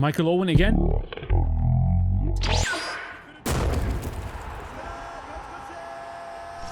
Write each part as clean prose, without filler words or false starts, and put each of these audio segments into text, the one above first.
Michael Owen again.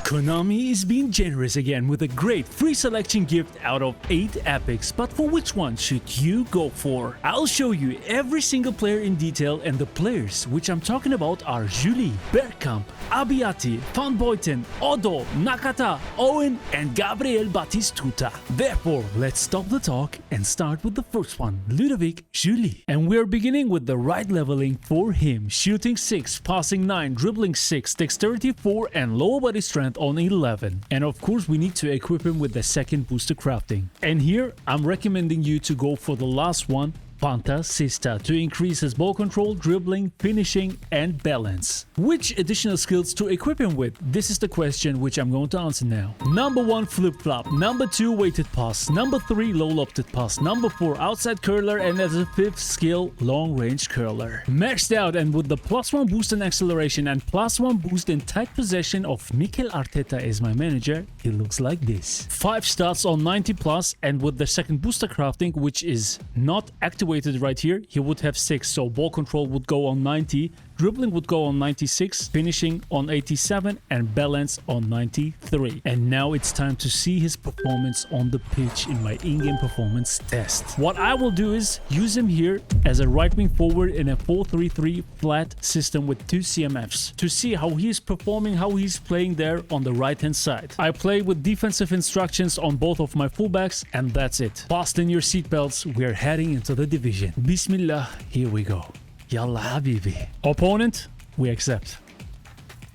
Konami is being generous again with a great free selection gift out of 8 epics, but for which one should you go for? I'll show you every single player in detail, and the players which I'm talking about are Guily, Bergkamp, Abbiati, Buyten, Oddo, Nakata, Owen and Gabriel Batistuta. Therefore, let's stop the talk and start with the first one, Ludovic Guily. And we're beginning with the right leveling for him. Shooting 6, passing 9, dribbling 6, dexterity 4 and lower body strength on 11. And of course we need to equip him with the second booster crafting. And here I'm recommending you to go for the last one, Fantasista, to increase his ball control, dribbling, finishing and balance. Which additional skills to equip him with? This is the question which I'm going to answer now. Number 1 flip-flop, number 2 weighted pass, number 3 low lofted pass, number 4 outside curler, and as a 5th skill, long range curler. Maxed out and with the +1 boost in acceleration and +1 boost in tight possession of Mikel Arteta as my manager, it looks like this. 5 stats on 90 plus, and with the second booster crafting, which is not activated right here, he would have 6, so ball control would go on 90, dribbling would go on 96, finishing on 87 and balance on 93. And now it's time to see his performance on the pitch in my in-game performance test. What I will do is use him here as a right wing forward in a 4-3-3 flat system with 2 CMFs to see how he's performing, how he's playing there on the right hand side. I play with defensive instructions on both of my fullbacks, and that's it. Fasten your seatbelts, we're heading into the division. Bismillah, here we go. Yalla habibi. Opponent, we accept.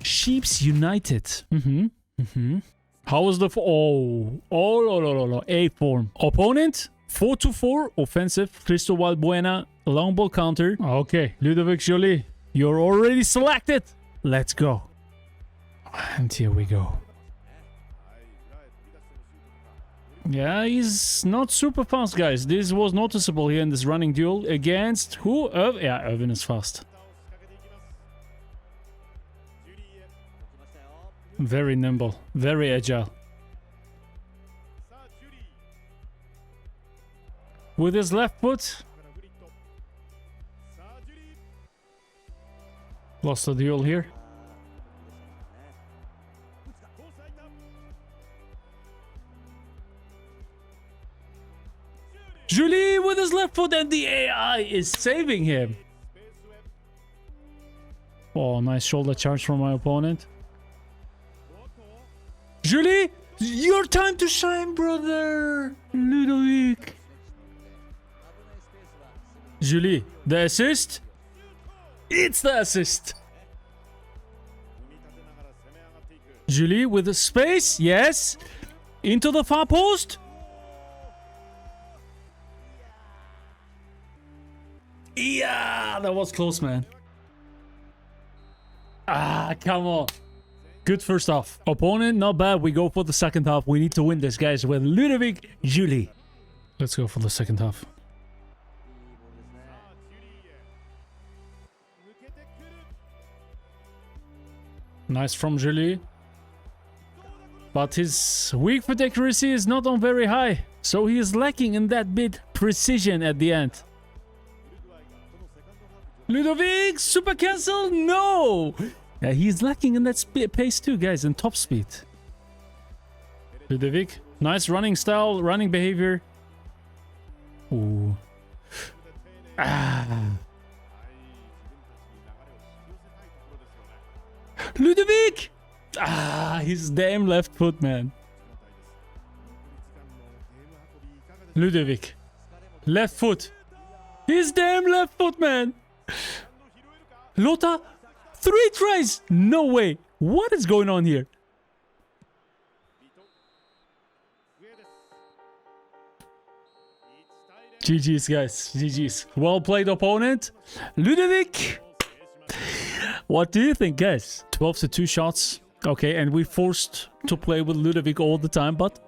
Sheeps United. How was the A form. Opponent, 4-4, offensive, Cristobal Buena, long ball counter. Okay, Ludovic Guily, you're already selected. Let's go. And here we go. Yeah, he's not super fast, guys. This was noticeable here in this running duel against who? Yeah, Owen is fast. Very nimble, very agile. With his left foot. Lost the duel here. Guily with his left foot, and the AI is saving him. Oh, nice shoulder charge from my opponent. Guily, your time to shine, brother. Ludovic. Guily, the assist. It's the assist. Guily with the space. Yes. Into the far post. Yeah, that was close, man. Ah, come on. Good first half. Opponent, not bad. We go for the second half. We need to win this, guys, with Ludovic Guily. Let's go for the second half. Nice from Guily. But his weak foot accuracy is not on very high. So he is lacking in that bit precision at the end. Ludovic, super cancel? No! Yeah, he's lacking in that pace too, guys, and top speed. Ludovic, nice running style, running behavior. Ooh. Ah. Ludovic! Ah, his damn left foot, man. Ludovic. Left foot. His damn left foot, man. Lota, 3 tries. No way. What is going on here? GG's, guys. GG's. Well played, opponent. Ludovic. What do you think, guys? 12 to 2 shots. Okay, and we forced to play with Ludovic all the time, but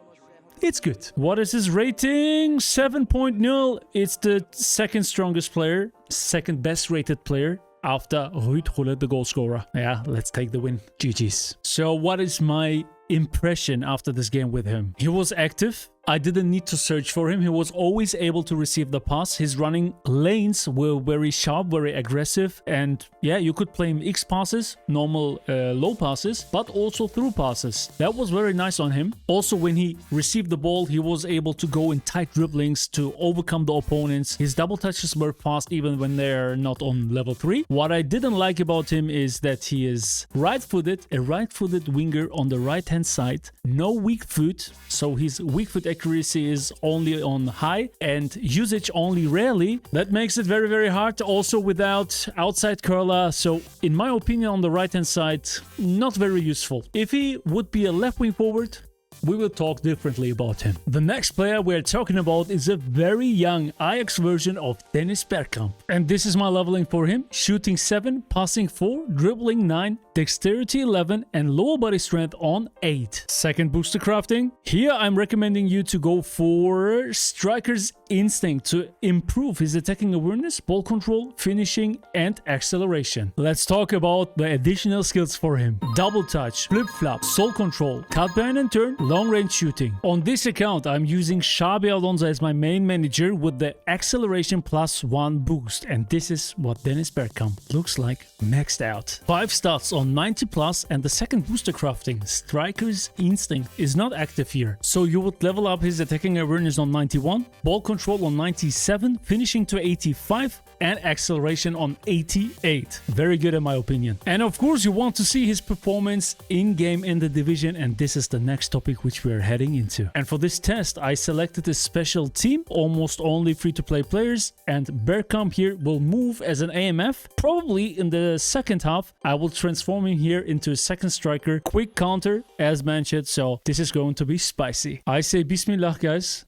it's good. What is his rating? 7.0. It's the second strongest player, second best rated player after Ruud, the goal scorer. Yeah, let's take the win. GG's. So what is my impression after this game with him? He was active. I didn't need to search for him. He was always able to receive the pass. His running lanes were very sharp, very aggressive. And yeah, you could play him X passes, normal low passes, but also through passes. That was very nice on him. Also, when he received the ball, he was able to go in tight dribblings to overcome the opponents. His double touches were fast even when they're not on level 3. What I didn't like about him is that he is right-footed, a right-footed winger on the right-hand side. No weak foot, so his weak foot accuracy is only on high and usage only rarely. That makes it very, very hard. Also without outside curler, so in my opinion on the right-hand side, not very useful. If he would be a left wing forward, we will talk differently about him. The next player we're talking about is a very young Ajax version of Dennis Bergkamp. And this is my leveling for him. Shooting 7, passing 4, dribbling 9, dexterity 11 and lower body strength on 8. Second booster crafting. Here I'm recommending you to go for Striker's Instinct to improve his attacking awareness, ball control, finishing and acceleration. Let's talk about the additional skills for him. Double touch, flip-flop, soul control, cut behind and turn, long range shooting. On this account I'm using Xabi Alonso as my main manager with the acceleration +1 boost, and this is what Dennis Bergkamp looks like maxed out. 5 stats on 90+, and the second booster crafting, Striker's Instinct, is not active here. So you would level up his attacking awareness on 91, ball control on 97, finishing to 85, and acceleration on 88. Very good in my opinion. And of course you want to see his performance in-game in the division, and this is the next topic which we are heading into. And for this test I selected a special team, almost only free-to-play players, and Bergkamp here will move as an AMF. Probably in the second half I will transform him here into a second striker, quick counter as mentioned, so this is going to be spicy. I say Bismillah guys,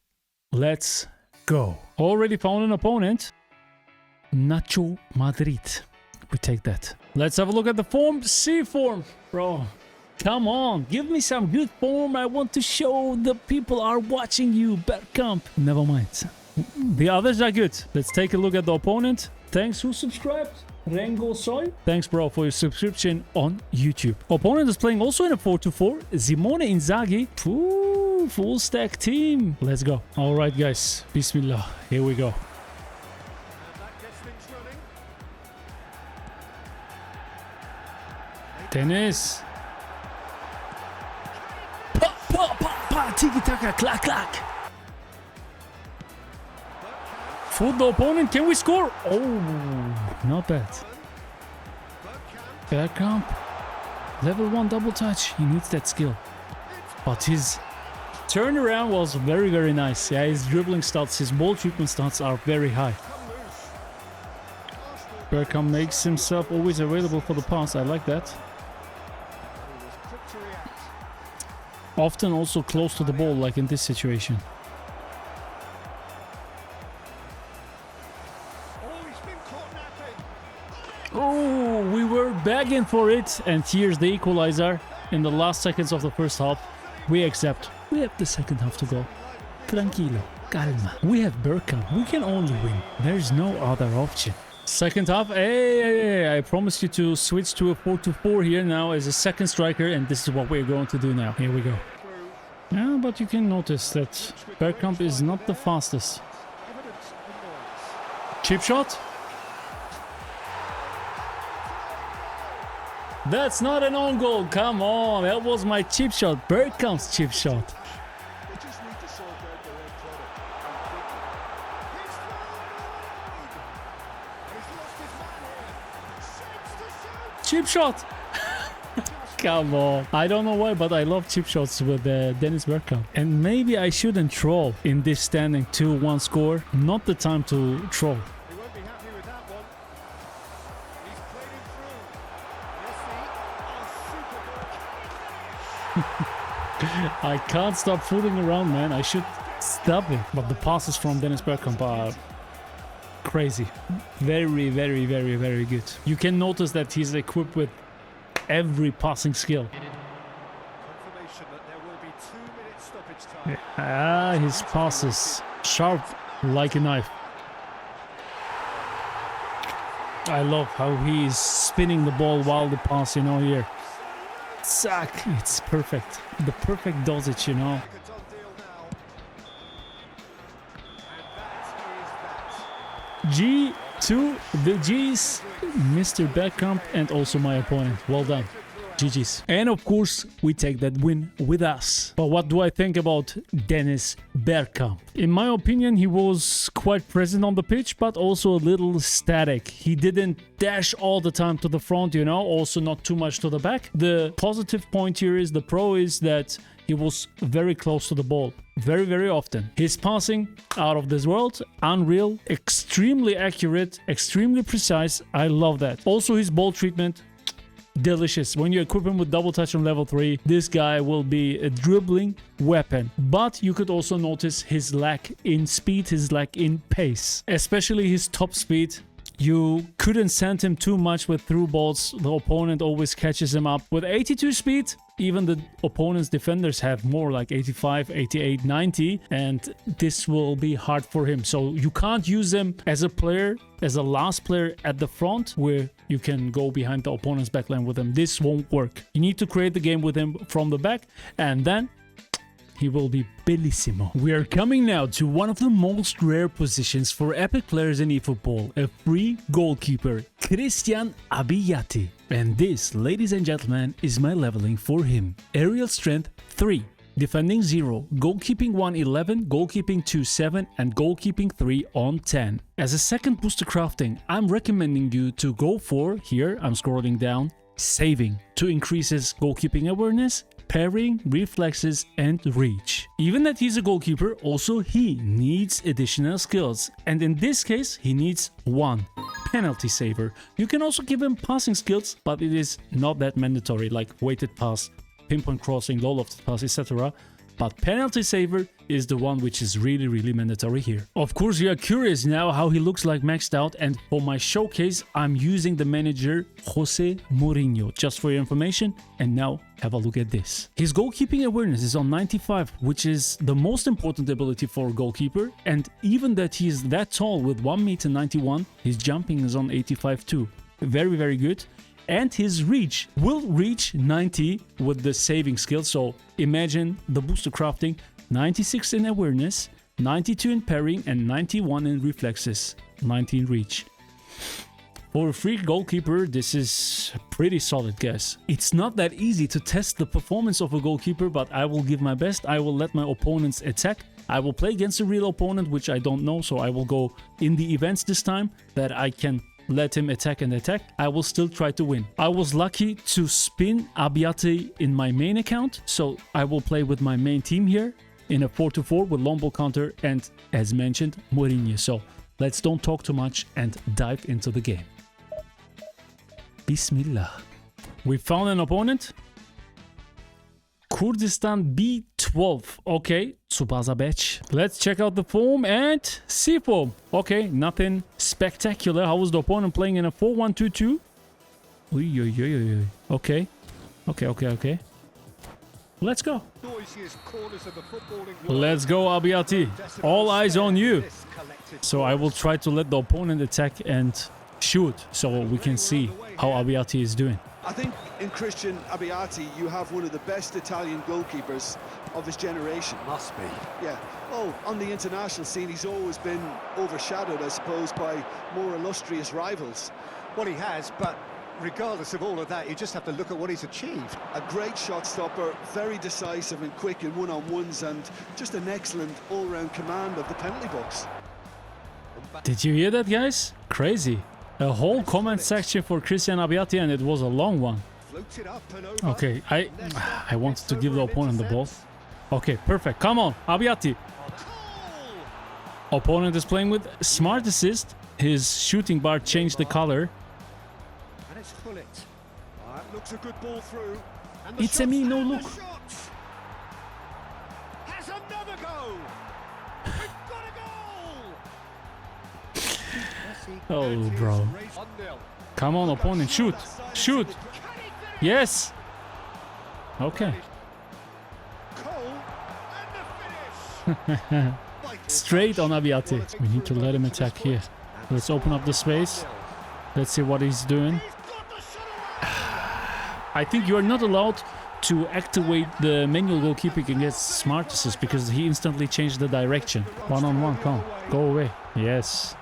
let's go. Already found an opponent. Nacho Madrid. We take that. Let's have a look at the form. C form. Bro, come on. Give me some good form. I want to show the people are watching you. Bergkamp. Never mind. The others are good. Let's take a look at the opponent. Thanks who subscribed. Rengo Soy. Thanks bro for your subscription on YouTube. Opponent is playing also in a 4-2-4. Simone Inzaghi. Ooh, full stack team. Let's go. Alright guys. Bismillah. Here we go. Dennis. Pa, pa, pa, pa. Tiki-taka, clack, clack. Foot the opponent. Can we score? Oh, not bad. Bergkamp. Level 1 double touch. He needs that skill. But his turnaround was very, very nice. Yeah, his dribbling stats, his ball treatment stats are very high. Bergkamp makes himself always available for the pass. I like that. Often also close to the ball, like in this situation. Oh, we were begging for it, and here's the equalizer in the last seconds of the first half. We accept. We have the second half to go. Tranquilo, calma. We have Bergkamp. We can only win. There's no other option. Second half. Hey, I promised you to switch to a 4-2-4 here now as a second striker, and this is what we're going to do now. Here we go. Yeah, but you can notice that Bergkamp is not the fastest. Chip shot. That's not an own goal. Come on, that was my chip shot. Bergkamp's chip shot. Chip shot. Come on. I don't know why, but I love chip shots with Dennis Bergkamp. And maybe I shouldn't troll in this standing 2-1 score. Not the time to troll. He won't be happy with that one. He's played him through. Yes, super. I can't stop fooling around, man. I should stop it. But the passes from Dennis Bergkamp are crazy. Very, very, very, very good. You can notice that he's equipped with every passing skill. Confirmation that there will be 2 minutes stoppage time. Ah, his passes sharp like a knife. I love how he's spinning the ball while the pass, you know, here. Zack, it's perfect. The perfect dosage, you know. G to the G's, Mr. Bergkamp, and also my opponent. Well done. GG's. And of course, we take that win with us. But what do I think about Dennis Bergkamp? In my opinion, he was quite present on the pitch, but also a little static. He didn't dash all the time to the front, you know, also not too much to the back. The positive point here is, the pro is that he was very close to the ball. Very, very often. His passing, out of this world, unreal, extremely accurate, extremely precise. I love that. Also his ball treatment, delicious. When you equip him with double touch on level 3, this guy will be a dribbling weapon. But you could also notice his lack in speed, his lack in pace. Especially his top speed. You couldn't send him too much with through balls. The opponent always catches him up. With 82 speed, even the opponent's defenders have more, like 85, 88, 90. And this will be hard for him. So you can't use him as a player, as a last player at the front, where you can go behind the opponent's backline with him. This won't work. You need to create the game with him from the back, and then he will be bellissimo. We are coming now to one of the most rare positions for epic players in eFootball, a free goalkeeper, Christian Abbiati. And this, ladies and gentlemen, is my leveling for him. Aerial strength 3, defending 0, goalkeeping 1 11, goalkeeping 2 7, and goalkeeping 3 on 10. As a second booster crafting, I'm recommending you to go for, here I'm scrolling down, saving, to increase his goalkeeping awareness, parrying, reflexes, and reach. Even that he's a goalkeeper, also he needs additional skills. And in this case, he needs 1. Penalty saver. You can also give him passing skills, but it is not that mandatory, like weighted pass, pinpoint crossing, low lofted pass, etc. But penalty saver is the one which is really, really mandatory here. Of course, you are curious now how he looks like maxed out, and for my showcase, I'm using the manager Jose Mourinho, just for your information. And now have a look at this. His goalkeeping awareness is on 95, which is the most important ability for a goalkeeper. And even that he is that tall with 1m91, his jumping is on 85 too. Very, very good. And his reach will reach 90 with the saving skill. So imagine the booster crafting, 96 in awareness, 92 in parrying, and 91 in reflexes, 90 in reach. For a free goalkeeper, this is pretty solid, guys. It's not that easy to test the performance of a goalkeeper, but I will give my best. I will let my opponents attack. I will play against a real opponent, which I don't know, so I will go in the events this time that I can let him attack and attack. I will still try to win. I was lucky to spin Abbiati in my main account, so I will play with my main team here in a 4-4 with long ball counter and, as mentioned, Mourinho. So let's don't talk too much and dive into the game. Bismillah. We found an opponent. Kurdistan B12. Okay, Tsubasa batch. Let's check out the form and see form. Okay, nothing spectacular. How was the opponent playing in a 4-1-2-2? Okay. Okay. Let's go. Let's go, Abbiati. All eyes on you. So I will try to let the opponent attack and shoot so we can see how Abbiati is doing. I think in Christian Abbiati, you have one of the best Italian goalkeepers of his generation. Must be. Yeah. Oh, on the international scene, he's always been overshadowed, I suppose, by more illustrious rivals. Well, he has, but regardless of all of that, you just have to look at what he's achieved. A great shot stopper, very decisive and quick in one-on-ones, and just an excellent all-round command of the penalty box. Did you hear that, guys? Crazy. A whole comment section for Christian Abbiati, and it was a long one. Okay, I wanted to give the opponent the ball. Okay, perfect. Come on, Abbiati. Opponent is playing with smart assist. His shooting bar changed the color. And it's Gullit. Looks a good ball through. It's a me, no look. Has another goal. We've got a goal. Oh, bro. Come on, opponent, shoot. Shoot. Yes. Okay. Straight on Abbiati. We need to let him attack here. Let's open up the space. Let's see what he's doing. I think you are not allowed to activate the manual goalkeeping against smart assist because he instantly changed the direction. One-on-one, come. Go away. Yes.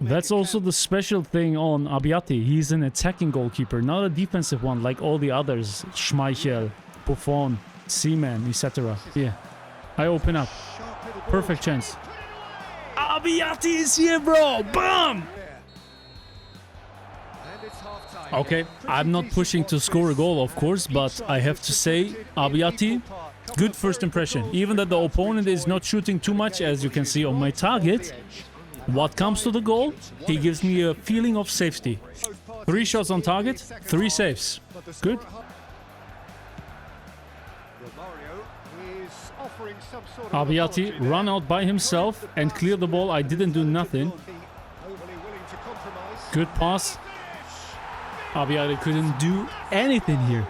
That's also the special thing on Abbiati. He's an attacking goalkeeper, not a defensive one like all the others. Schmeichel, Buffon, Seaman, etc. Yeah, I open up. Perfect chance. Abbiati is here, bro! Bam! Okay, I'm not pushing to score a goal, of course, but I have to say, Abbiati, good first impression. Even that the opponent is not shooting too much, as you can see on my target, what comes to the goal, he gives me a feeling of safety. 3 shots on target, 3 saves. Good. Abbiati run out by himself and clear the ball. I didn't do nothing. Good pass. Abbiati couldn't do anything here.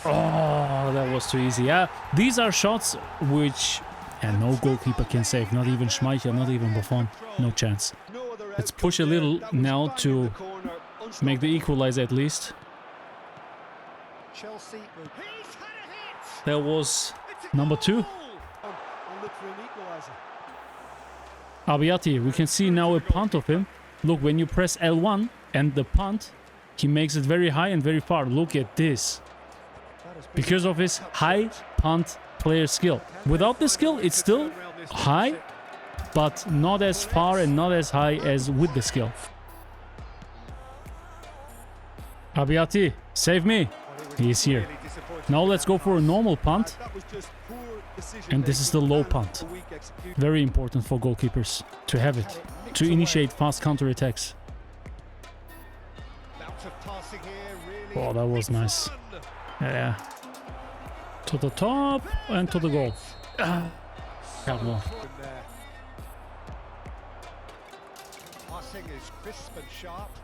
Oh, that was too easy. Yeah, these are shots which no goalkeeper can save. Not even Schmeichel, not even Buffon. No chance. Let's push a little now to make the equalizer at least. That was number 2. Abbiati, we can see now a punt of him. Look, when you press L1 and the punt, he makes it very high and very far. Look at this. Because of his high punt player skill. Without the skill, it's still high, but not as far and not as high as with the skill. Abbiati, save me. He's here. Now let's go for a normal punt. And this is the low punt. Very important for goalkeepers to have it, to initiate fast counter-attacks. Oh, that was nice. Yeah. To the top and to the goal. Well.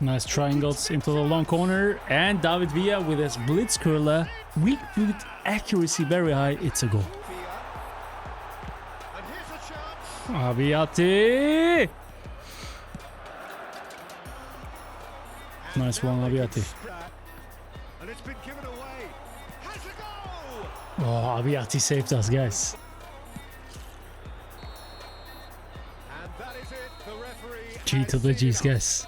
Nice triangles into the long corner. And David Villa with his blitz curler. Weak foot accuracy very high. It's a goal. Abbiati! Nice one, Abbiati. Oh, Abbiati saved us, guys. G to the G's, guys.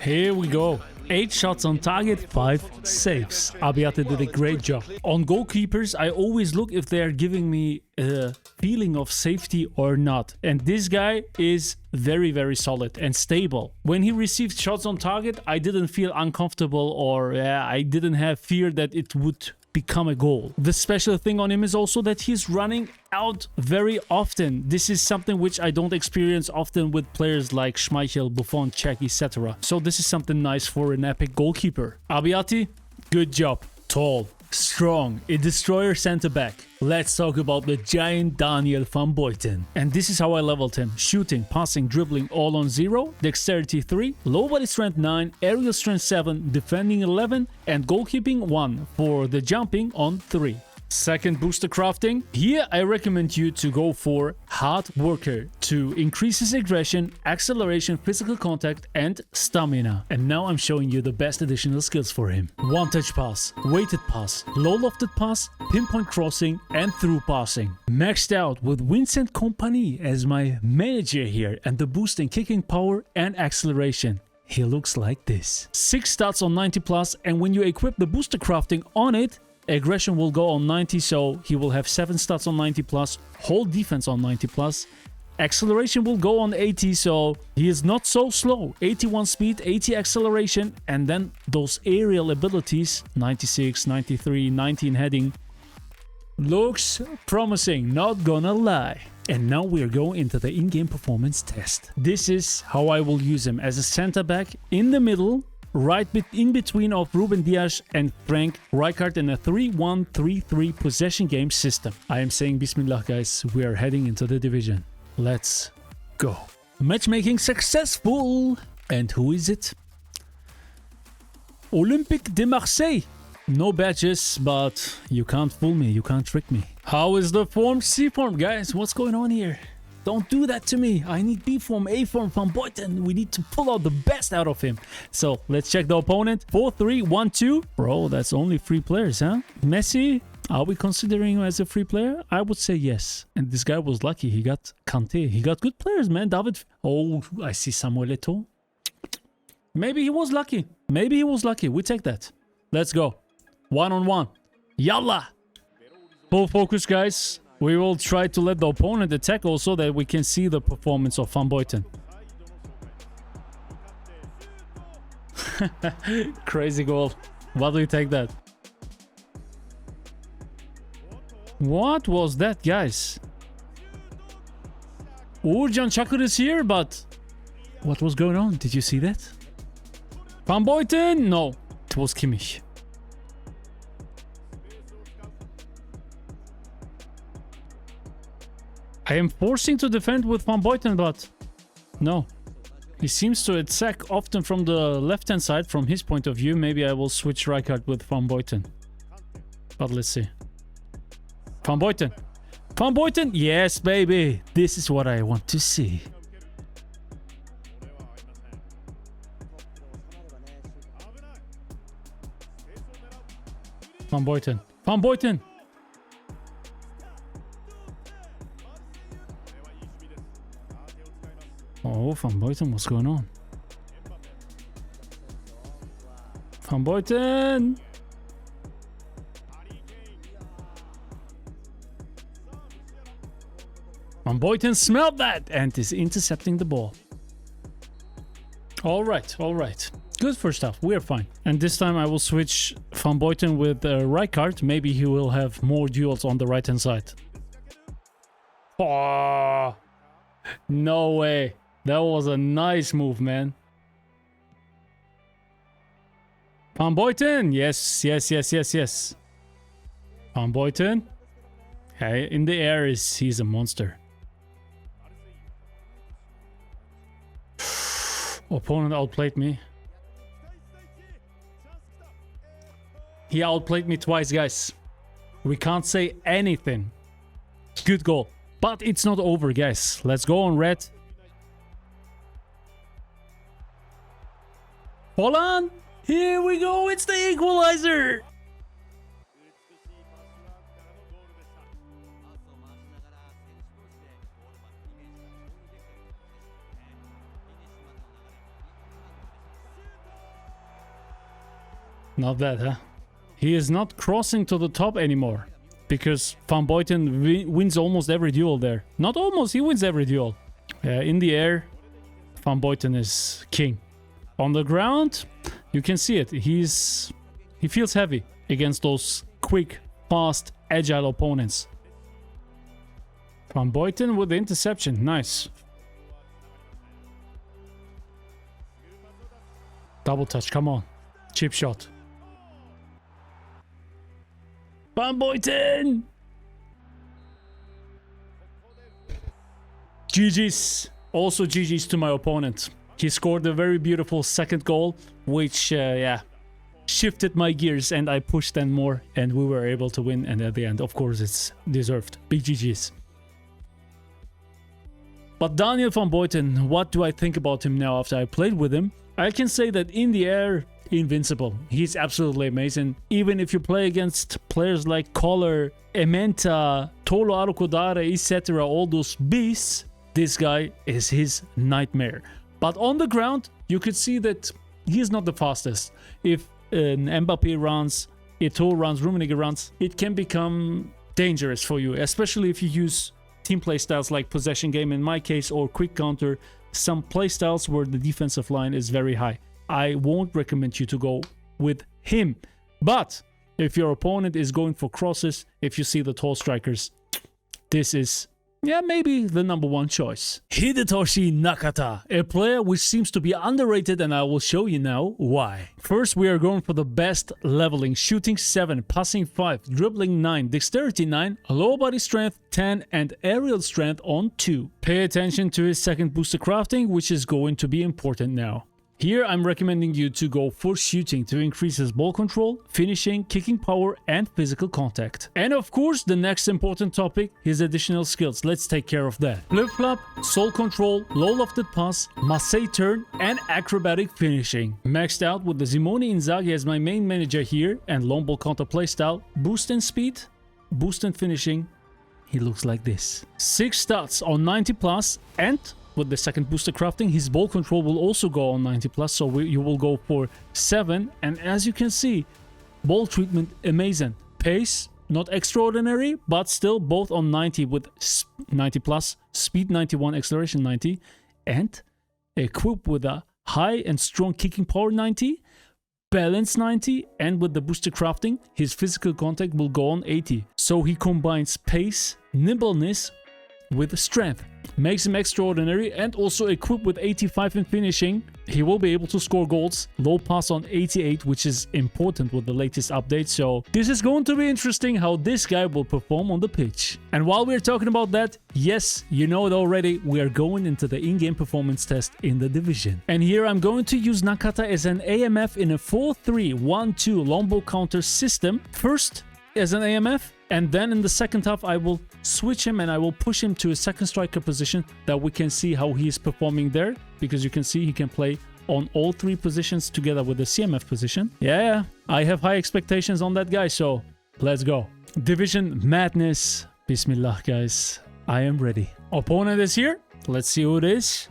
Here we go. 8 shots on target, 5 saves. Abbiati did a great job. On goalkeepers, I always look if they are giving me a feeling of safety or not. And this guy is very, very solid and stable. When he received shots on target, I didn't feel uncomfortable or I didn't have fear that it would become a goal. The special thing on him is also that he's running out very often. This is something which I don't experience often with players like Schmeichel, Buffon, Cech, etc. So this is something nice for an epic goalkeeper. Abbiati, good job. Tall, strong, a destroyer center-back. Let's talk about the giant Daniel van Buyten. And this is how I leveled him. Shooting, passing, dribbling all on 0, dexterity 3, low body strength 9, aerial strength 7, defending 11, and goalkeeping 1 for the jumping on 3. Second booster crafting. Here I recommend you to go for hard worker to increase his aggression, acceleration, physical contact and stamina. And now I'm showing you the best additional skills for him. One touch pass, weighted pass, low lofted pass, pinpoint crossing and through passing. Maxed out with Vincent Kompany as my manager here and the boost in kicking power and acceleration. He looks like this. 6 stats on 90 plus, and when you equip the booster crafting on it, aggression will go on 90, so he will have 7 stats on 90 plus, whole defense on 90 plus. Acceleration will go on 80, so he is not so slow. 81 speed, 80 acceleration, and then those aerial abilities, 96, 93, 19 heading. Looks promising, not gonna lie. And now we're going into the in-game performance test. This is how I will use him as a center back in the middle, right in between of Ruben Dias and Frank Rijkaard in a 3-1-3-3 possession game system. I am saying Bismillah, guys. We are heading into the division. Let's go. Matchmaking successful. And who is it? Olympique de Marseille. No badges, but you can't fool me. You can't trick me. How is the form? C form, guys. What's going on here? Don't do that to me. I need B form, A form from Buyten. We need to pull out the best out of him. So let's check the opponent. 4-3-1-2. Bro, that's only 3 players, huh? Messi, Are we considering him as a free player? I would say yes. And this guy was lucky. He got Kante. He got good players, man. David. Oh, I see Samuel Eto'o. Maybe he was lucky. Maybe he was lucky. We take that. Let's go. 1-on-1. Yalla. Full focus, guys. We will try to let the opponent attack also, that we can see the performance of Van Buyten. Crazy goal. What do you take that? What was that, guys? Uğurcan Çakır is here, but what was going on? Did you see that? Van Buyten? No, it was Kimmich. I am forcing to defend with Van Buyten, but no. He seems to attack often from the left-hand side from his point of view. Maybe I will switch Rijkaard with Van Buyten. But let's see. Van Buyten. Van Buyten. Yes, baby. This is what I want to see. Van Buyten. Van Buyten. Oh, Van Buyten, what's going on? Van Buyten! Van Buyten smelled that and is intercepting the ball. All right, all right. Good first half, we're fine. And this time I will switch Van Buyten with Rijkaard. Maybe he will have more duels on the right-hand side. Oh, no way. That was a nice move, man. Van Buyten. Yes, yes, yes, yes, yes. Van Buyten. Hey, in the air he's a monster. Opponent outplayed me. He outplayed me twice, guys. We can't say anything. Good goal. But it's not over, guys. Let's go on red. Holland! Here we go, it's the equalizer! Not bad, huh? He is not crossing to the top anymore, because Van Buyten wins almost every duel there. Not almost, he wins every duel. In the air, Van Buyten is king. On the ground, you can see it. He feels heavy against those quick, fast, agile opponents. Van Buyten with the interception. Nice. Double touch. Come on. Chip shot. Van Buyten! GG's. Also GG's to my opponent. He scored a very beautiful second goal, which, yeah, shifted my gears and I pushed them more and we were able to win. And at the end, of course, it's deserved. Big GG's. But Daniel Van Buyten, what do I think about him now after I played with him? I can say that in the air, invincible. He's absolutely amazing. Even if you play against players like Koller, Ementa, Tolo Arokodare, etc., all those beasts, this guy is his nightmare. But on the ground, you could see that he's not the fastest. If an Mbappe runs, Eto'o runs, Rummenigge runs, it can become dangerous for you, especially if you use team playstyles like possession game in my case, or quick counter, some playstyles where the defensive line is very high. I won't recommend you to go with him. But if your opponent is going for crosses, if you see the tall strikers, this is, yeah, maybe the #1 choice. Hidetoshi Nakata, a player which seems to be underrated, and I will show you now why. First, we are going for the best leveling. Shooting 7, passing 5, dribbling 9, dexterity 9, lower body strength 10, and aerial strength on 2. Pay attention to his second booster crafting, which is going to be important now. Here I'm recommending you to go for shooting to increase his ball control, finishing, kicking power and physical contact. And of course the next important topic, his additional skills. Let's take care of that. Flip-flop, soul control, low lofted pass, Marseille turn and acrobatic finishing. Maxed out with the Simone Inzaghi as my main manager here and long ball counter playstyle, boost in speed, boost and finishing, he looks like this. 6 stats on 90 plus, and with the second booster crafting, his ball control will also go on 90 plus, so you will go for 7. And as you can see, ball treatment amazing. Pace not extraordinary, but still both on 90 with 90 plus, speed 91, acceleration 90, and equipped with a high and strong kicking power 90, balance 90, and with the booster crafting, his physical contact will go on 80. So he combines pace, nimbleness with strength, makes him extraordinary, and also equipped with 85 in finishing. He will be able to score goals, low pass on 88, which is important with the latest update. So this is going to be interesting how this guy will perform on the pitch. And while we're talking about that, yes, you know it already, we are going into the in-game performance test in the division. And here I'm going to use Nakata as an AMF in a 4-3-1-2 long ball counter system. First as an AMF, and then in the second half I will switch him and I will push him to a second striker position, that we can see how he is performing there, because you can see he can play on all 3 positions together with the CMF position. Yeah, I have high expectations on that guy, so let's go. Division Madness. Bismillah, guys. I am ready. Opponent is here. Let's see who it is.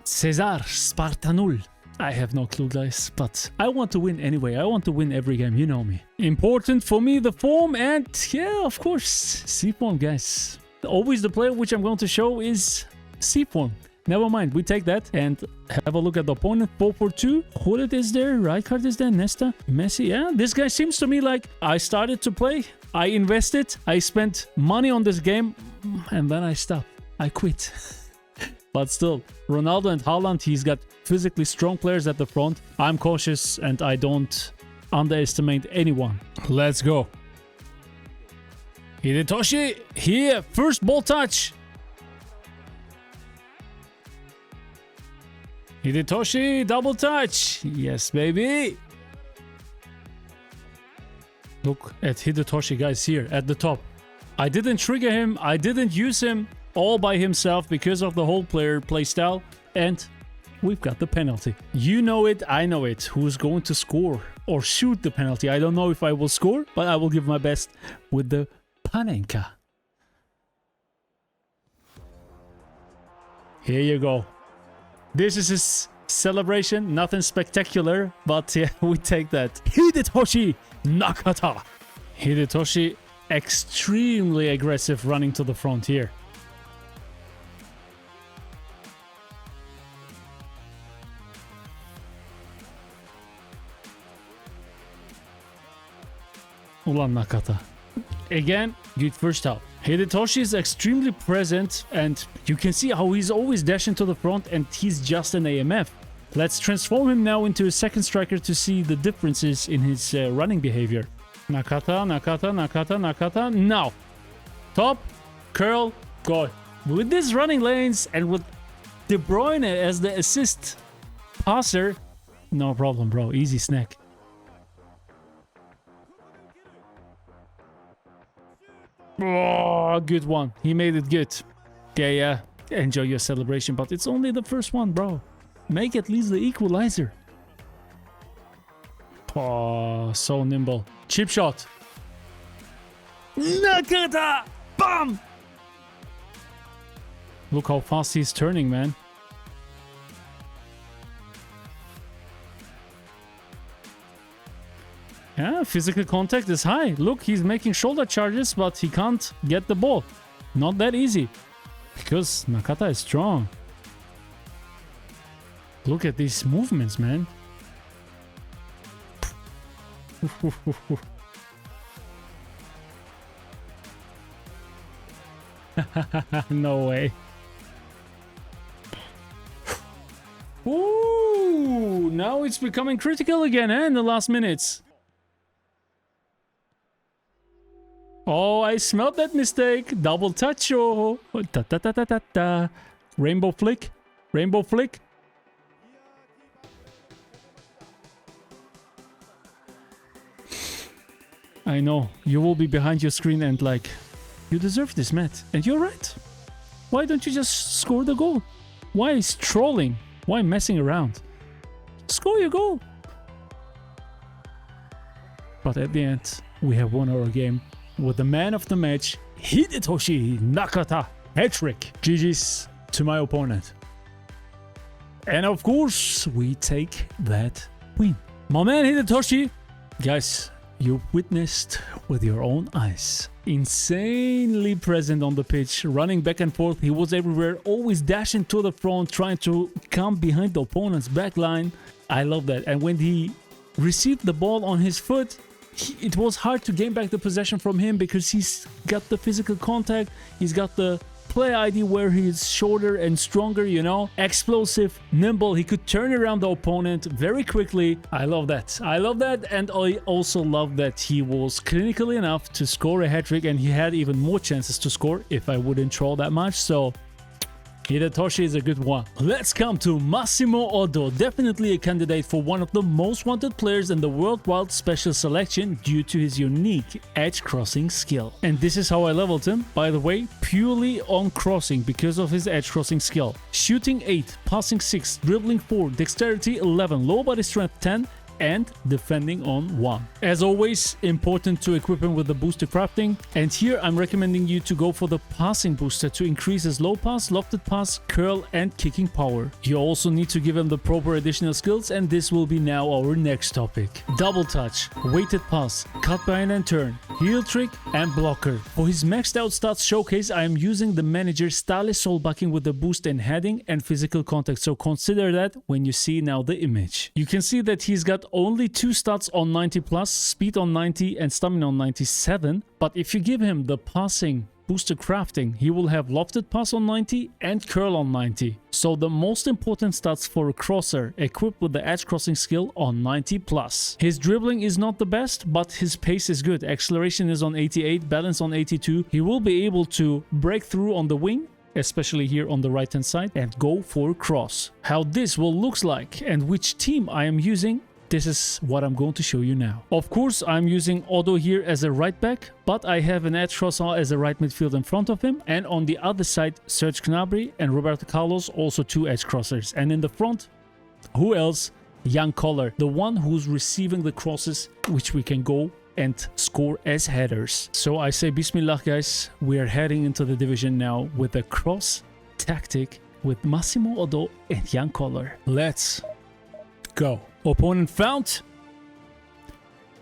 Cesar Spartanul. I have no clue, guys, but I want to win anyway. I want to win every game, you know me. Important for me, the form, and yeah, of course, C form, guys. Always the player which I'm going to show is C form. Never mind, we take that and have a look at the opponent. 4-4-2. Hullet is there, Rijkaard is there, Nesta, Messi. Yeah, this guy seems to me like I started to play, I invested, I spent money on this game, and then I stopped. I quit. But still, Ronaldo and Haaland, he's got physically strong players at the front. I'm cautious and I don't underestimate anyone. Let's go. Hidetoshi here, first ball touch. Hidetoshi, double touch. Yes, baby. Look at Hidetoshi, guys, here at the top. I didn't trigger him. I didn't use him all by himself because of the whole player playstyle, and we've got the penalty. You know it, I know it. Who's going to score or shoot the penalty? I don't know if I will score, but I will give my best with the Panenka. Here you go. This is his celebration. Nothing spectacular, but yeah, we take that. Hidetoshi Nakata. Hidetoshi extremely aggressive, running to the front here. Ulan Nakata. Again, good first half. Hidetoshi is extremely present, and you can see how he's always dashing to the front, and he's just an AMF. Let's transform him now into a second striker to see the differences in his running behavior. Nakata, Nakata, Nakata, Nakata. Now, top, curl, goal. With these running lanes and with De Bruyne as the assist passer, no problem, bro. Easy snack. Oh, good one. He made it good. Yeah. Enjoy your celebration, but it's only the first one, bro. Make at least the equalizer. Oh, so nimble. Chip shot. Nakata! Bam! Look how fast he's turning, man. Yeah, physical contact is high. Look, he's making shoulder charges, but he can't get the ball. Not that easy. Because Nakata is strong. Look at these movements, man. No way. Ooh, now it's becoming critical again, in the last minutes. Oh, I smelled that mistake. Double touch. Oh, ta ta ta ta ta ta. Rainbow flick. Rainbow flick. I know. You will be behind your screen and like, you deserve this, Matt. And you're right. Why don't you just score the goal? Why is trolling? Why messing around? Score your goal. But at the end, we have won our game with the man of the match, Hidetoshi Nakata. Hat-trick. GG's to my opponent. And of course, we take that win. My man Hidetoshi, guys, you witnessed with your own eyes. Insanely present on the pitch, running back and forth. He was everywhere, always dashing to the front, trying to come behind the opponent's back line. I love that. And when he received the ball on his foot, it was hard to gain back the possession from him because he's got the physical contact. He's got the play ID where he's shorter and stronger, you know, explosive, nimble. He could turn around the opponent very quickly. I love that. I love that. And I also love that he was clinical enough to score a hat-trick, and he had even more chances to score if I wouldn't troll that much. So Hidetoshi is a good one. Let's come to Massimo Oddo, definitely a candidate for one of the most wanted players in the worldwide special selection due to his unique edge crossing skill. And this is how I leveled him, by the way, purely on crossing because of his edge crossing skill. Shooting 8, passing 6, dribbling 4, dexterity 11, low body strength 10, and defending on 1. As always, important to equip him with the booster crafting, and here I'm recommending you to go for the passing booster to increase his low pass, lofted pass, curl and kicking power. You also need to give him the proper additional skills, and this will be now our next topic. Double touch, weighted pass, cut behind and turn, heel trick and blocker. For his maxed out stats showcase, I am using the manager Stale Solbakken with the boost in heading and physical contact, so consider that when you see now the image. You can see that he's got only 2 stats on 90 plus, speed on 90 and stamina on 97, but if you give him the passing booster crafting, he will have lofted pass on 90 and curl on 90. So the most important stats for a crosser equipped with the edge crossing skill on 90 plus. His dribbling is not the best, but his pace is good. Acceleration is on 88, balance on 82. He will be able to break through on the wing, especially here on the right hand side, and go for cross. How this will look like and which team I am using, this is what I'm going to show you now. Of course, I'm using Oddo here as a right back, but I have an edge crosser as a right midfield in front of him, and on the other side, Serge Gnabry and Roberto Carlos, also 2 edge crossers. And in the front, who else? Jan Koller, the one who's receiving the crosses, which we can go and score as headers. So I say Bismillah, guys. We are heading into the division now with a cross tactic with Massimo Oddo and Jan Koller. Let's go. Opponent found.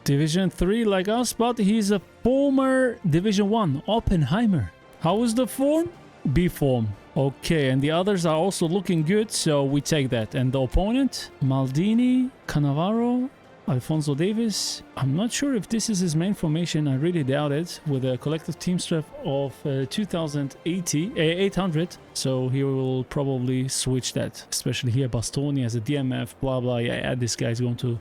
Division 3 like us, but he's a former Division 1, Oppenheimer. How is the form? B form. Okay, and the others are also looking good, so we take that. And the opponent? Maldini, Cannavaro, Alphonso Davis. I'm not sure if this is his main formation. I really doubt it. With a collective team strength of 800. So he will probably switch that. Especially here, Bastoni as a DMF, blah, blah. Yeah, this guy's going to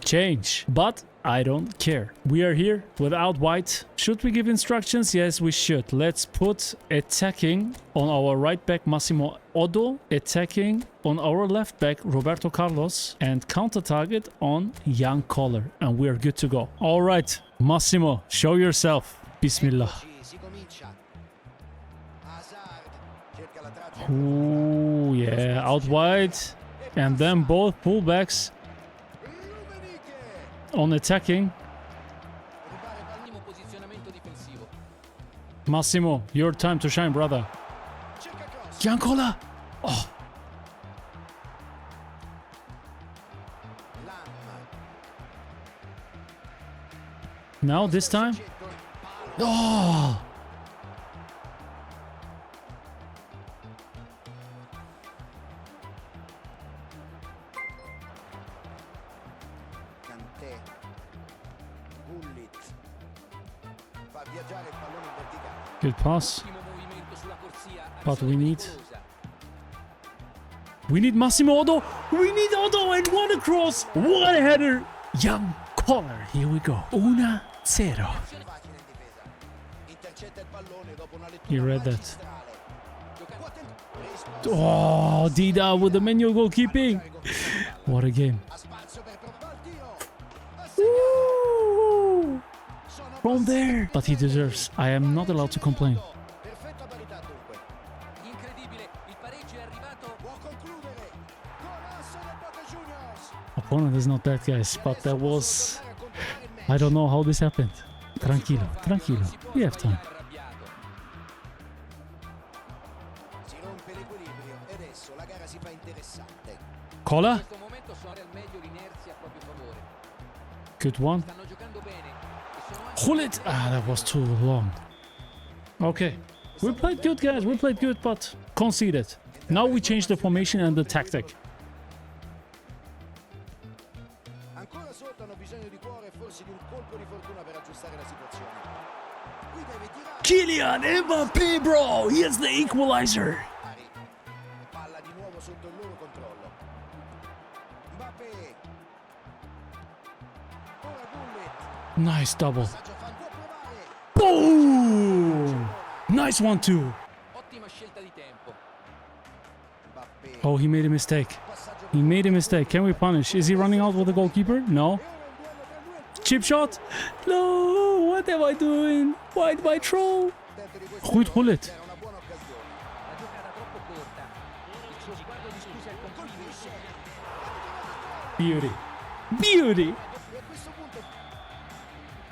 change. But I don't care. We are here without white. Should we give instructions? Yes, we should. Let's put attacking on our right back, Massimo Oddo. Attacking on our left back, Roberto Carlos. And counter target on Jan Koller. And we are good to go. All right, Massimo, show yourself. Bismillah. Ooh, yeah, out wide. And then both fullbacks on attacking. Massimo, your time to shine, brother. Jan Koller. Oh. Now this time. Oh. Good pass. But we need Massimo Oddo. We need Oddo, and what a cross. What a header. Jan Koller. Here we go. 1-0. You read that. Oh, Dida with the manual goalkeeping. What a game. Woo! From there. But he deserves. I am not allowed to complain. Opponent is not that, guys, but that was... I don't know how this happened. Tranquilo, tranquilo. We have time. Collar. Good one. Pull it. Ah, that was too long. Okay. We played good, guys. We played good, but conceded. Now we change the formation and the tactic. Kylian Mbappé, bro! He is the equalizer! Nice double. Boom! Nice 1-2. Oh, he made a mistake. He made a mistake. Can we punish? Is he running out with the goalkeeper? No. Chip shot? No! What am I doing? Why do I troll? Goed bullet. Beauty. Beauty!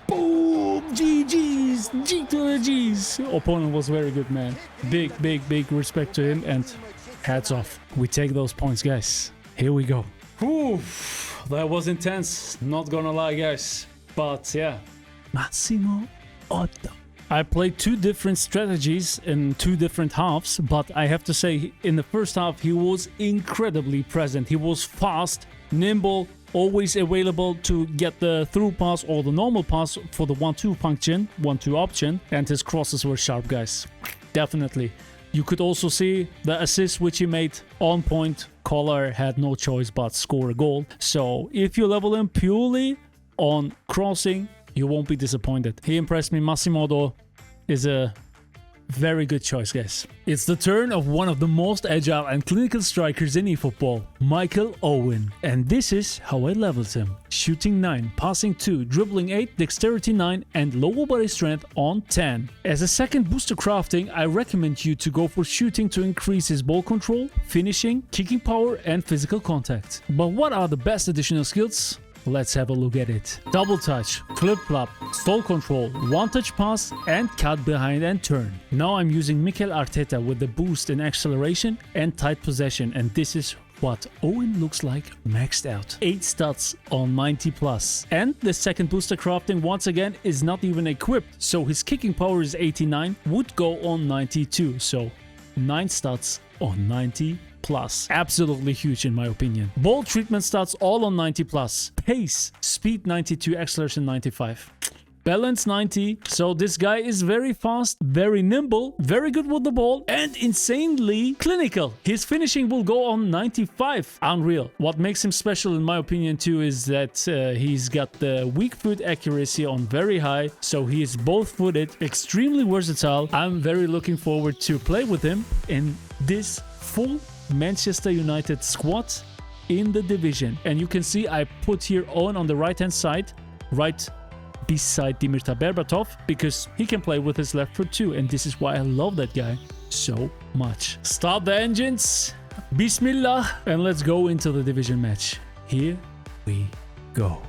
Boom! GG's! G to the G's! Opponent was very good, man. Big, big, big respect to him and hats off. We take those points, guys. Here we go. Whew, that was intense. Not gonna lie, guys. But yeah. Massimo Oddo. I played two different strategies in two different halves, but I have to say, in the first half, he was incredibly present. He was fast, nimble, always available to get the through pass or the normal pass for the 1-2 function, 1-2 option, and his crosses were sharp, guys. Definitely. You could also see the assist which he made on point. Collar had no choice but score a goal. So if you level him purely on crossing, you won't be disappointed. He impressed me. Massimo Oddo is a very good choice, guys. It's the turn of one of the most agile and clinical strikers in eFootball, Michael Owen. And this is how I leveled him. Shooting 9, passing 2, dribbling 8, dexterity 9 and lower body strength on 10. As a second booster crafting, I recommend you to go for shooting to increase his ball control, finishing, kicking power and physical contact. But what are the best additional skills? Let's have a look at it. Double touch, flip-flop, stall control, one-touch pass, and cut behind and turn. Now I'm using Mikel Arteta with the boost in acceleration and tight possession, and this is what Owen looks like maxed out. 8 stats on 90+. And the second booster crafting once again is not even equipped, so his kicking power is 89, would go on 92, so 9 stats on 90+. Absolutely huge in my opinion. Ball treatment stats all on 90+. Pace, speed 92, acceleration 95. Balance 90. So this guy is very fast, very nimble, very good with the ball, and insanely clinical. His finishing will go on 95. Unreal. What makes him special in my opinion too is that he's got the weak foot accuracy on very high. So he is both footed, extremely versatile. I'm very looking forward to play with him in this full Manchester United squad in the division. And you can see I put here Owen on the right hand side, right beside Dimitar Berbatov, because he can play with his left foot too, and this is why I love that guy so much. Start the engines, Bismillah, and let's go into the division match. Here we go.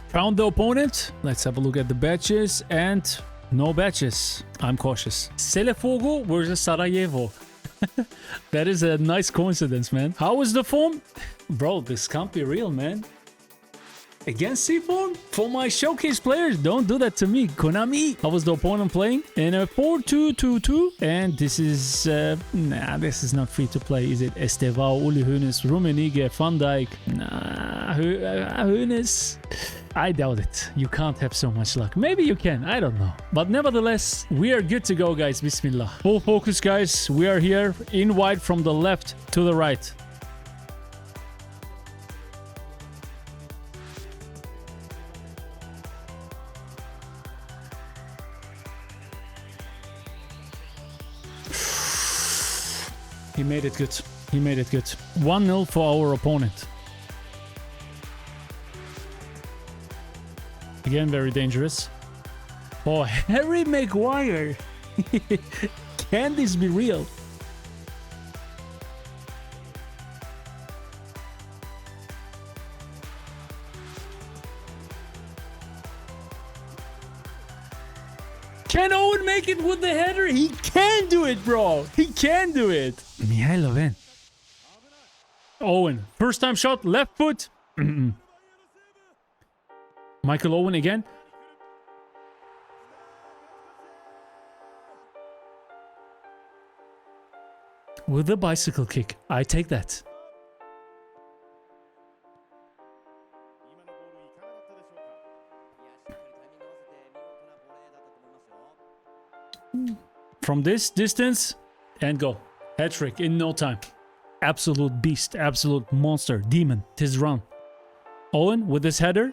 Found the opponent. Let's have a look at the badges, and no badges. I'm cautious. Selefogo versus Sarajevo. That is a nice coincidence, man. How is the form? Bro, this can't be real, man. Against C-form? For my showcase players, don't do that to me. Konami. How was the opponent playing? In a 4-2-2-2. And this is... nah, this is not free to play, is it? Estevao, Uli Hoeneß, Rummenigge, Van Dijk. Nah, Hoeneß. I doubt it. You can't have so much luck. Maybe you can. I don't know. But nevertheless, we are good to go, guys. Bismillah. Full focus, guys. We are here in white from the left to the right. He made it good. He made it good. 1-0 for our opponent. Again, very dangerous. Oh, Harry Maguire. Can this be real? Can Owen make it with the header? He can do it, bro. He can do it. Mihailovic. Owen. First time shot. Left foot. Michael Owen again. With the bicycle kick. I take that. From this distance and go. Hat-trick in no time. Absolute beast, absolute monster, demon. Tis run. Owen with this header.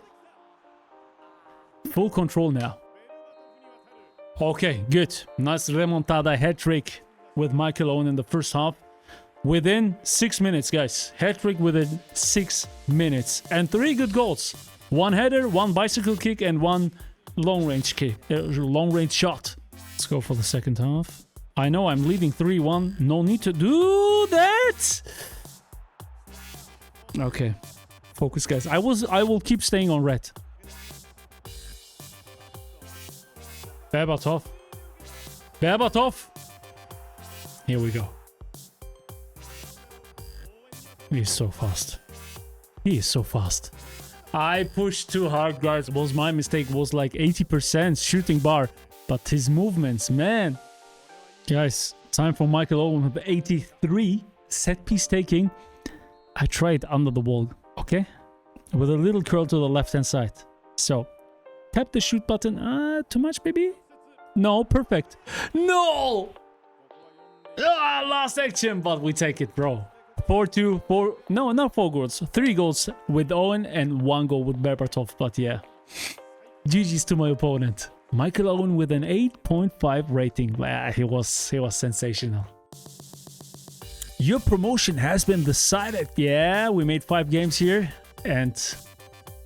Full control now. Okay, good. Nice remontada hat-trick with Michael Owen in the first half. Within 6 minutes, guys. Hat-trick within 6 minutes. And 3 good goals. 1 header, 1 bicycle kick, and 1 long-range kick. Long-range shot. Let's go for the second half. I know I'm leading 3-1. No need to do that. Okay. Focus, guys. I will keep staying on red. Berbatov. Berbatov. Here we go. He is so fast. He is so fast. I pushed too hard, guys. Was my mistake. Was like 80% shooting bar. But his movements, man. Guys, time for Michael Owen with the 83 set piece taking. I tried under the wall, okay? With a little curl to the left-hand side. So, tap the shoot button. Too much, maybe? No, perfect. No! Last action, but we take it, bro. 4-2, 4... No, not 4 goals. 3 goals with Owen and 1 goal with Berbatov. But yeah, GG's to my opponent. Michael Owen with an 8.5 rating. He was sensational. Your promotion has been decided. Yeah, we made 5 games here and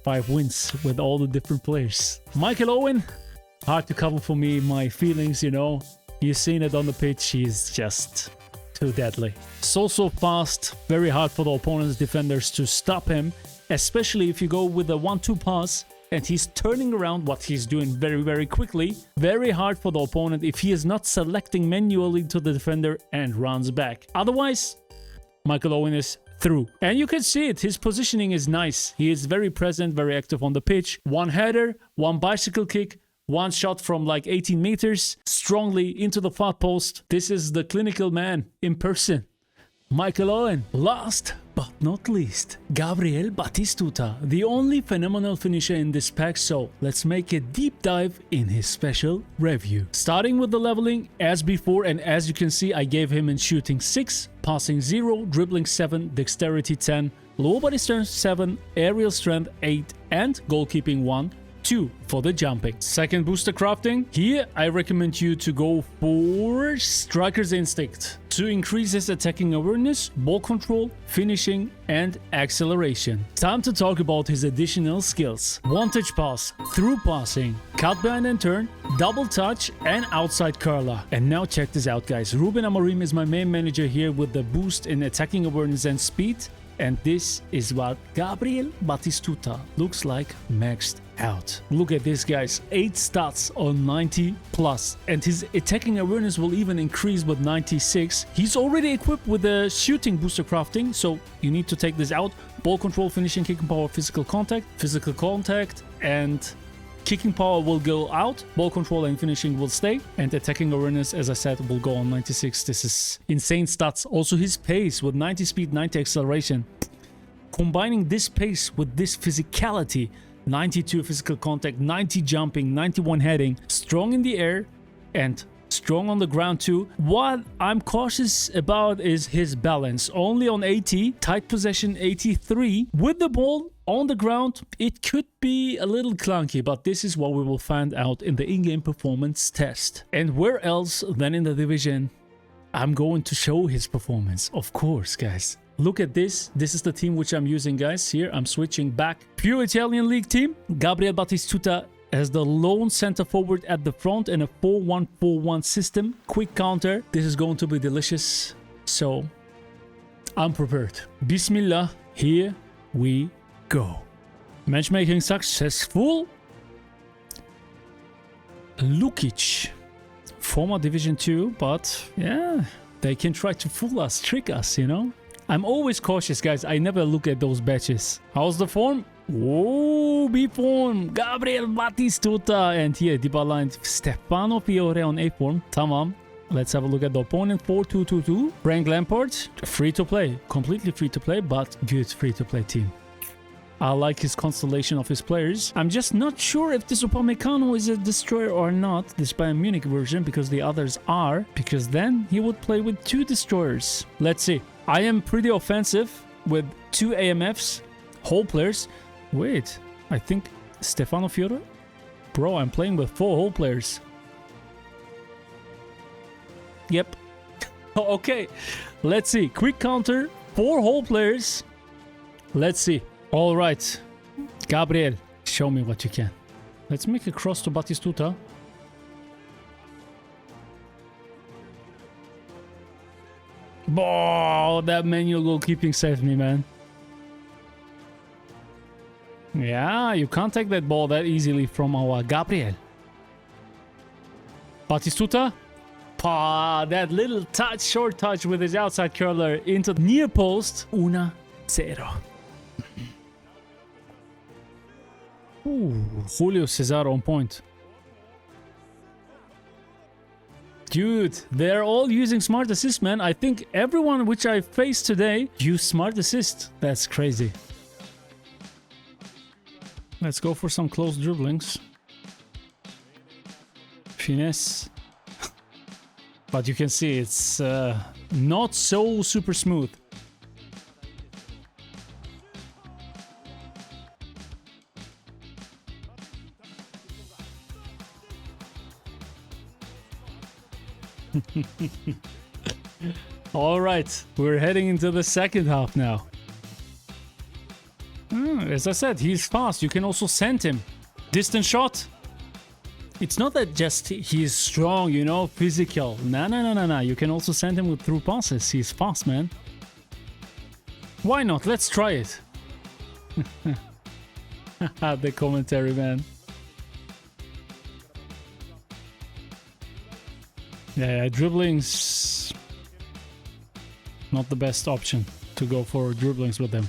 5 wins with all the different players. Michael Owen, hard to cover for me. My feelings, you know, you've seen it on the pitch. He's just too deadly. So fast. Very hard for the opponent's defenders to stop him, especially if you go with a 1-2 pass. And he's turning around what he's doing very, very quickly. Very hard for the opponent if he is not selecting manually to the defender and runs back. Otherwise, Michael Owen is through. And you can see it. His positioning is nice. He is very present, very active on the pitch. 1 header, 1 bicycle kick, 1 shot from like 18 meters, strongly into the far post. This is the clinical man in person. Michael Owen. Last but not least, Gabriel Batistuta, the only phenomenal finisher in this pack, so let's make a deep dive in his special review. Starting with the leveling, as before, and as you can see, I gave him in shooting 6, passing 0, dribbling 7, dexterity 10, lower body strength 7, aerial strength 8, and goalkeeping 1. 2 for the jumping. Second booster crafting. Here I recommend you to go for Striker's Instinct to increase his attacking awareness, ball control, finishing, and acceleration. Time to talk about his additional skills. One-touch pass, through passing, cut behind and turn, double touch, and outside curler. And now check this out, guys. Ruben Amorim is my main manager here with the boost in attacking awareness and speed. And this is what Gabriel Batistuta looks like maxed out. Look at this, guys. 8 stats on 90 plus, and his attacking awareness will even increase with 96. He's already equipped with the shooting booster crafting, so you need to take this out. Ball control, finishing, kicking power, physical contact, and kicking power will go out, ball control and finishing will stay, and attacking awareness, as I said, will go on 96. This is insane stats. Also his pace with 90 speed, 90 acceleration. Combining this pace with this physicality, 92 physical contact, 90 jumping, 91 heading, strong in the air, and strong on the ground too. What I'm cautious about is his balance. Only on 80, tight possession 83. With the ball on the ground, it could be a little clunky, but this is what we will find out in the in-game performance test. And where else than in the division, I'm going to show his performance, of course, guys. Look at this. This is the team which I'm using, guys. Here, I'm switching back. Pure Italian League team. Gabriel Batistuta as the lone center forward at the front in a 4-1-4-1 system. Quick counter. This is going to be delicious. So, I'm prepared. Bismillah. Here we go. Matchmaking successful. Lukic. former Division 2, but yeah, they can try to fool us, trick us, you know? I'm always cautious, guys. I never look at those badges. How's the form? Whoa, B form. Gabriel Batistuta. And here, Dybala and Stefano Fiore on A form. Tamam. Let's have a look at the opponent. 4-2-2-2. Frank Lampard. Free to play. Completely free to play, but good free to play team. I like his constellation of his players. I'm just not sure if this Upamecano is a destroyer or not, this Bayern Munich version, because the others are. Because then he would play with 2 destroyers. Let's see. I am pretty offensive with 2 AMFs. Whole players. Wait, I think Stefano Fiore? Bro, I'm playing with 4 whole players. Yep. Okay, let's see. Quick counter, 4 whole players. Let's see. All right, Gabriel, show me what you can. Let's make a cross to Batistuta. Oh, that manual goalkeeping saved me, man. Yeah, you can't take that ball that easily from our Gabriel. Batistuta. That little touch, short touch with his outside curler into the near post. 1-0. Julio Cesar on point. Dude, they're all using smart assist, man. I think everyone which I faced today used smart assist. That's crazy. Let's go for some close dribblings. Finesse. But you can see it's not so super smooth. All right, we're heading into the second half now. As I said, he's fast. You can also send him. Distant shot. It's not that just he's strong, you know, physical. No. You can also send him with through passes. He's fast, man. Why not? Let's try it. The commentary, man. Yeah, dribbling's not the best option to go for dribblings with them.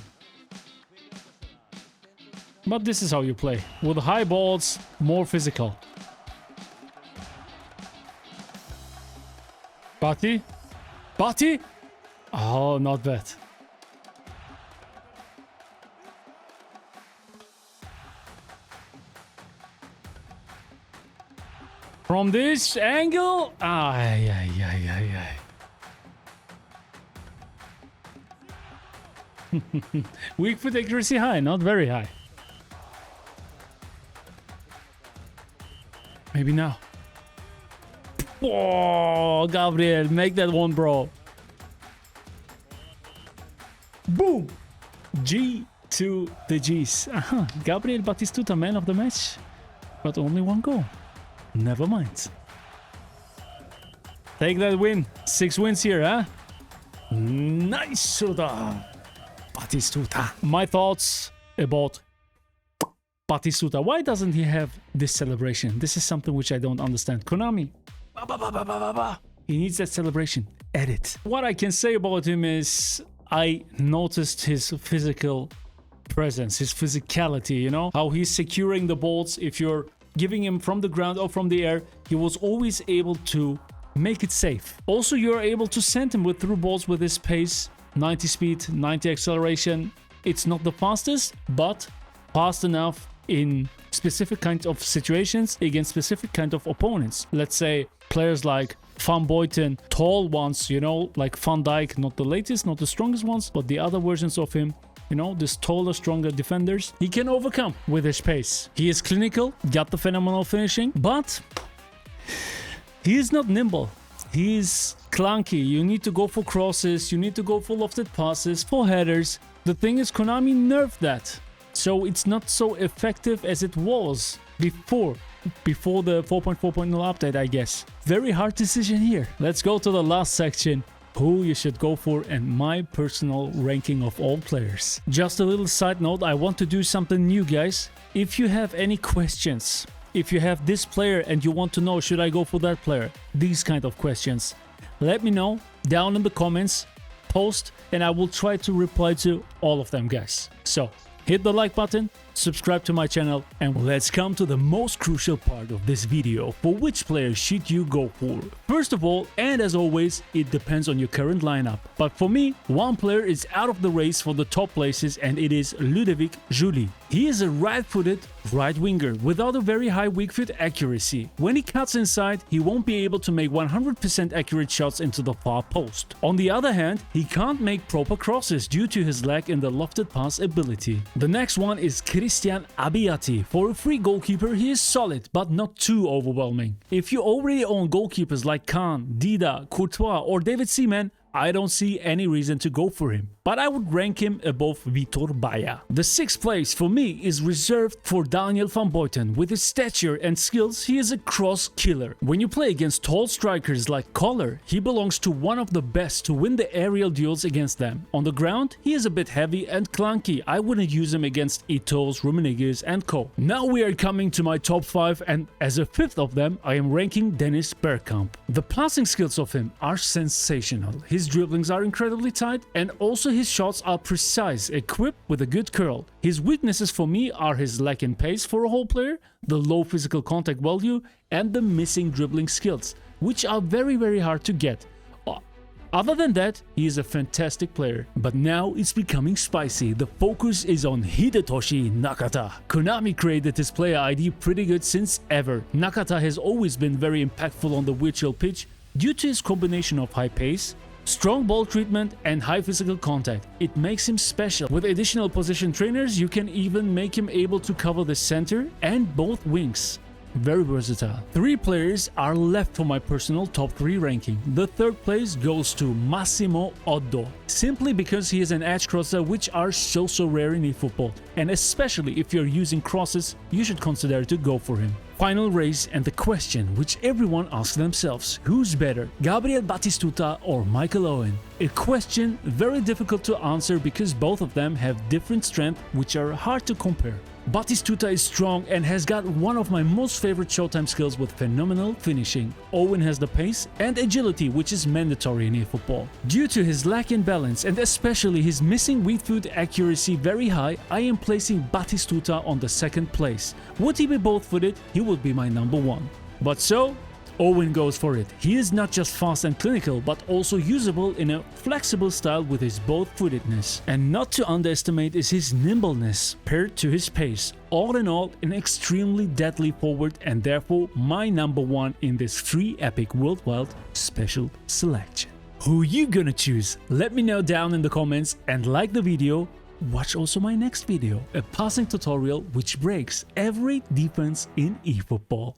But this is how you play. With high balls, more physical. Bati? Bati? Oh, not bad. From this angle? Ay. Weak foot accuracy high, not very high. Maybe now. Oh, Gabriel, make that one, bro. Boom! G to the G's. Gabriel Batistuta, man of the match. But only 1 goal. Never mind. Take that win. 6 wins here, huh? Nice, Batistuta. My thoughts about Batistuta. Why doesn't he have this celebration? This is something which I don't understand. Konami. He needs that celebration. Edit. What I can say about him is I noticed his physical presence, his physicality, you know? How he's securing the balls. If you're giving him from the ground or from the air, he was always able to make it safe. Also, you're able to send him with through balls with his pace, 90 speed, 90 acceleration. It's not the fastest, but fast enough in specific kinds of situations against specific kind of opponents. Let's say players like Van Buyten, tall ones, you know, like Van Dijk, not the latest, not the strongest ones, but the other versions of him. You know, this taller, stronger defenders, he can overcome with his pace. He is clinical, got the phenomenal finishing, but he is not nimble. He is clunky. You need to go for crosses, you need to go for lofted passes, for headers. The thing is, Konami nerfed that. So it's not so effective as it was before the 4.4.0 update, I guess. Very hard decision here. Let's go to the last section. Who you should go for and my personal ranking of all players. Just a little side note, I want to do something new, guys. If you have any questions, if you have this player and you want to know should I go for that player, these kind of questions, let me know down in the comments, post, and I will try to reply to all of them, guys. So hit the like button, subscribe to my channel, and let's come to the most crucial part of this video. For which player should you go for? First of all, and as always, it depends on your current lineup. But for me, one player is out of the race for the top places, and it is Ludovic Guily. He is a right-footed right winger without a very high weak foot accuracy. When he cuts inside, he won't be able to make 100% accurate shots into the far post. On the other hand, he can't make proper crosses due to his lack in the lofted pass ability. The next one is Abbiati. For a free goalkeeper, he is solid, but not too overwhelming. If you already own goalkeepers like Kahn, Dida, Courtois or David Seaman, I don't see any reason to go for him, but I would rank him above Vitor Baia. The 6th place for me is reserved for Daniel van Buyten. With his stature and skills, he is a cross killer. When you play against tall strikers like Koller, he belongs to one of the best to win the aerial duels against them. On the ground, he is a bit heavy and clunky. I wouldn't use him against Eto'os, Rummenigge's and co. Now we are coming to my top 5, and as a 5th of them, I am ranking Dennis Bergkamp. The passing skills of him are sensational. His dribblings are incredibly tight, and also his shots are precise, equipped with a good curl. His weaknesses for me are his lack in pace for a whole player, the low physical contact value, and the missing dribbling skills, which are very hard to get. Other than that, he is a fantastic player. But now it's becoming spicy. The focus is on Hidetoshi Nakata. Konami created his player ID pretty good since ever. Nakata has always been very impactful on the virtual pitch due to his combination of high pace, strong ball treatment and high physical contact. It makes him special. With additional position trainers, you can even make him able to cover the center and both wings. Very versatile. 3 players are left for my personal top 3 ranking. The 3rd place goes to Massimo Oddo, simply because he is an edge crosser, which are so rare in eFootball, and especially if you're using crosses, you should consider to go for him. Final race, and the question which everyone asks themselves: who's better, Gabriel Batistuta or Michael Owen? A question very difficult to answer because both of them have different strengths which are hard to compare. Batistuta is strong and has got one of my most favorite showtime skills with phenomenal finishing. Owen has the pace and agility which is mandatory in eFootball. Due to his lack in balance and especially his missing weak foot accuracy very high, I am placing Batistuta on the 2nd place. Would he be both-footed, he would be my number 1. But so, Owen goes for it. He is not just fast and clinical, but also usable in a flexible style with his both-footedness. And not to underestimate is his nimbleness paired to his pace. All in all, an extremely deadly forward, and therefore my number 1 in this free epic worldwide special selection. Who you gonna choose? Let me know down in the comments, and like the video. Watch also my next video, a passing tutorial which breaks every defense in eFootball.